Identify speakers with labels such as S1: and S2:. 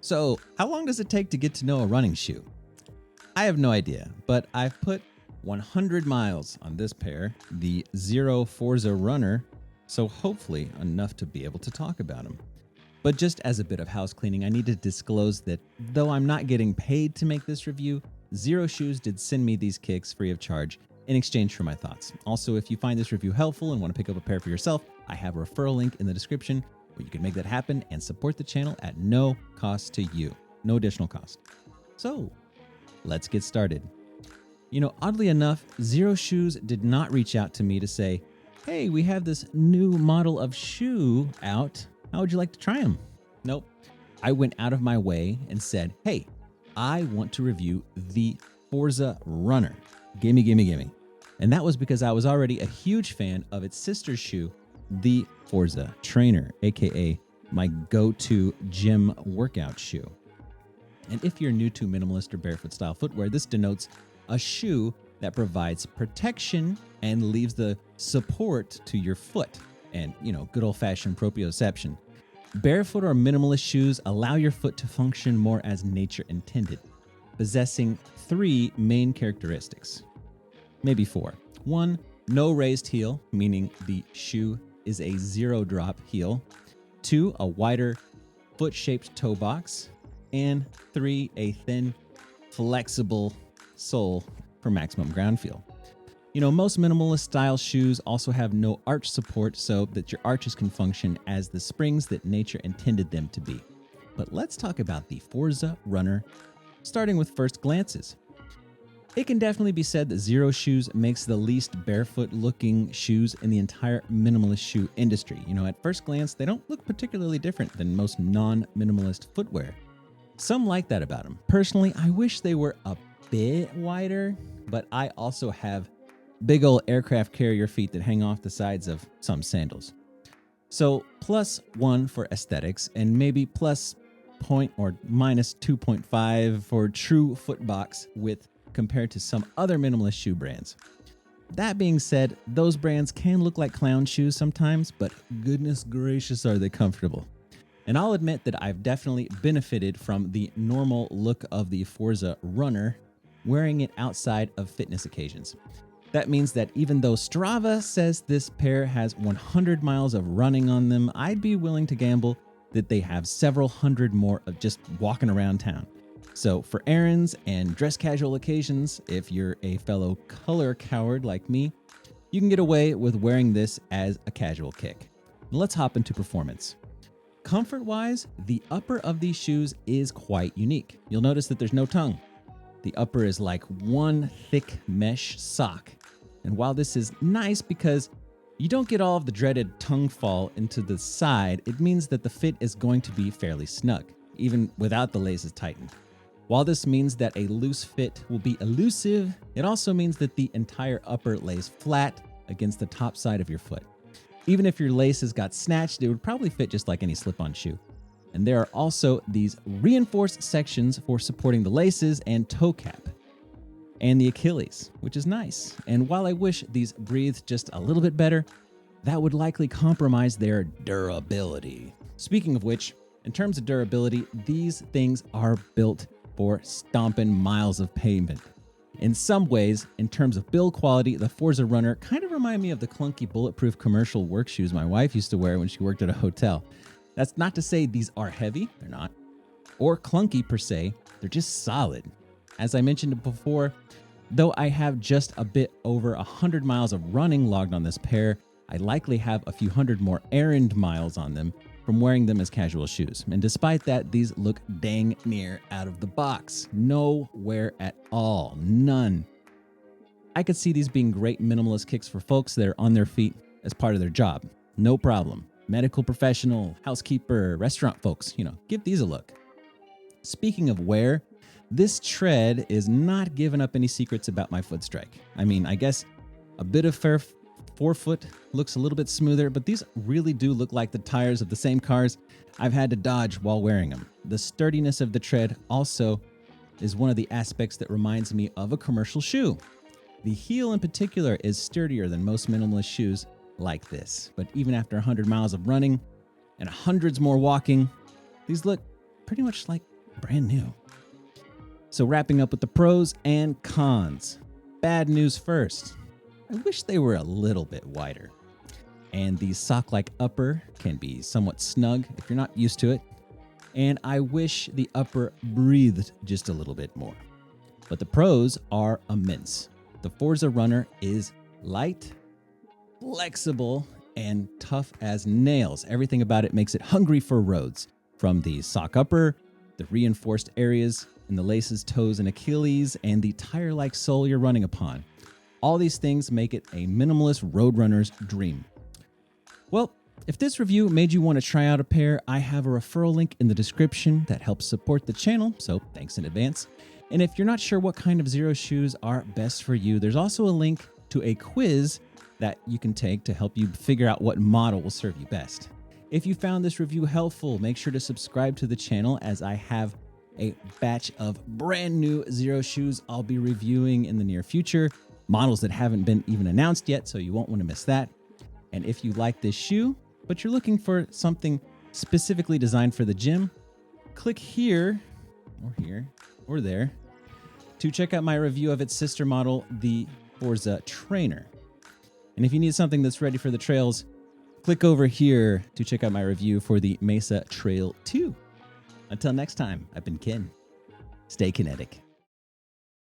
S1: So, how long does it take to get to know a running shoe? I have no idea, but I've put 100 miles on this pair, the Xero Forza Runner, so hopefully enough to be able to talk about them. But just as a bit of house cleaning, I need to disclose that though I'm not getting paid to make this review, Xero Shoes did send me these kicks free of charge in exchange for my thoughts. Also, if you find this review helpful and want to pick up a pair for yourself, I have a referral link in the description where you can make that happen and support the channel at no cost to you. No additional cost. So, let's get started. You know, oddly enough, Xero Shoes did not reach out to me to say, hey, we have this new model of shoe out. How would you like to try them? Nope. I went out of my way and said, hey, I want to review the Forza Runner. Gimme, gimme, gimme. And that was because I was already a huge fan of its sister shoe, the Forza Trainer, aka my go-to gym workout shoe. And if you're new to minimalist or barefoot style footwear, this denotes a shoe that provides protection and leaves the support to your foot and, good old-fashioned proprioception. Barefoot or minimalist shoes allow your foot to function more as nature intended, possessing three main characteristics, maybe four. One, no raised heel, meaning the shoe is a zero drop heel. Two, a wider foot-shaped toe box. And three, a thin, flexible sole for maximum ground feel. Most minimalist style shoes also have no arch support so that your arches can function as the springs that nature intended them to be. But let's talk about the Forza Runner, starting with first glances. It can definitely be said that Xero Shoes makes the least barefoot looking shoes in the entire minimalist shoe industry. At first glance, they don't look particularly different than most non-minimalist footwear. Some like that about them. Personally, I wish they were a bit wider, but I also have big old aircraft carrier feet that hang off the sides of some sandals. So +1 for aesthetics and maybe plus point or minus 2.5 for true foot box width compared to some other minimalist shoe brands. That being said, those brands can look like clown shoes sometimes, but goodness gracious are they comfortable. And I'll admit that I've definitely benefited from the normal look of the Forza Runner, wearing it outside of fitness occasions. That means that even though Strava says this pair has 100 miles of running on them, I'd be willing to gamble that they have several hundred more of just walking around town. So for errands and dress casual occasions, if you're a fellow color coward like me, you can get away with wearing this as a casual kick. Let's hop into performance. Comfort-wise, the upper of these shoes is quite unique. You'll notice that there's no tongue. The upper is like one thick mesh sock. And while this is nice because you don't get all of the dreaded tongue fall into the side, it means that the fit is going to be fairly snug, even without the laces tightened. While this means that a loose fit will be elusive, it also means that the entire upper lays flat against the top side of your foot. Even if your laces got snatched, it would probably fit just like any slip-on shoe. And there are also these reinforced sections for supporting the laces and toe cap and the Achilles, which is nice. And while I wish these breathed just a little bit better, that would likely compromise their durability. Speaking of which, in terms of durability, these things are built for stomping miles of pavement. In some ways, in terms of build quality, the Forza Runner kind of remind me of the clunky bulletproof commercial work shoes my wife used to wear when she worked at a hotel. That's not to say these are heavy, they're not, or clunky per se, they're just solid. As I mentioned before, though I have just a bit over 100 miles of running logged on this pair, I likely have a few hundred more errand miles on them from wearing them as casual shoes. And despite that, these look dang near out of the box. No wear at all. None. I could see these being great minimalist kicks for folks that are on their feet as part of their job. No problem. Medical professional, housekeeper, restaurant folks, give these a look. Speaking of wear, this tread is not giving up any secrets about my foot strike. I guess a bit of forefoot looks a little bit smoother, but these really do look like the tires of the same cars I've had to dodge while wearing them. The sturdiness of the tread also is one of the aspects that reminds me of a commercial shoe. The heel in particular is sturdier than most minimalist shoes like this, but even after 100 miles of running and hundreds more walking, these look pretty much like brand new. So wrapping up with the pros and cons. Bad news first. I wish they were a little bit wider. And the sock-like upper can be somewhat snug if you're not used to it. And I wish the upper breathed just a little bit more. But the pros are immense. The Forza Runner is light, flexible, and tough as nails. Everything about it makes it hungry for roads. From the sock upper, the reinforced areas in the laces, toes, and Achilles, and the tire-like sole you're running upon. All these things make it a minimalist road runner's dream. Well, if this review made you want to try out a pair, I have a referral link in the description that helps support the channel, so thanks in advance. And if you're not sure what kind of Xero shoes are best for you, there's also a link to a quiz that you can take to help you figure out what model will serve you best. If you found this review helpful, make sure to subscribe to the channel as I have a batch of brand new Xero shoes I'll be reviewing in the near future, models that haven't been even announced yet, so you won't want to miss that. And if you like this shoe, but you're looking for something specifically designed for the gym, click here or there to check out my review of its sister model, the Forza Trainer. And if you need something that's ready for the trails, click over here to check out my review for the Mesa Trail 2. Until next time, I've been Ken. Stay kinetic.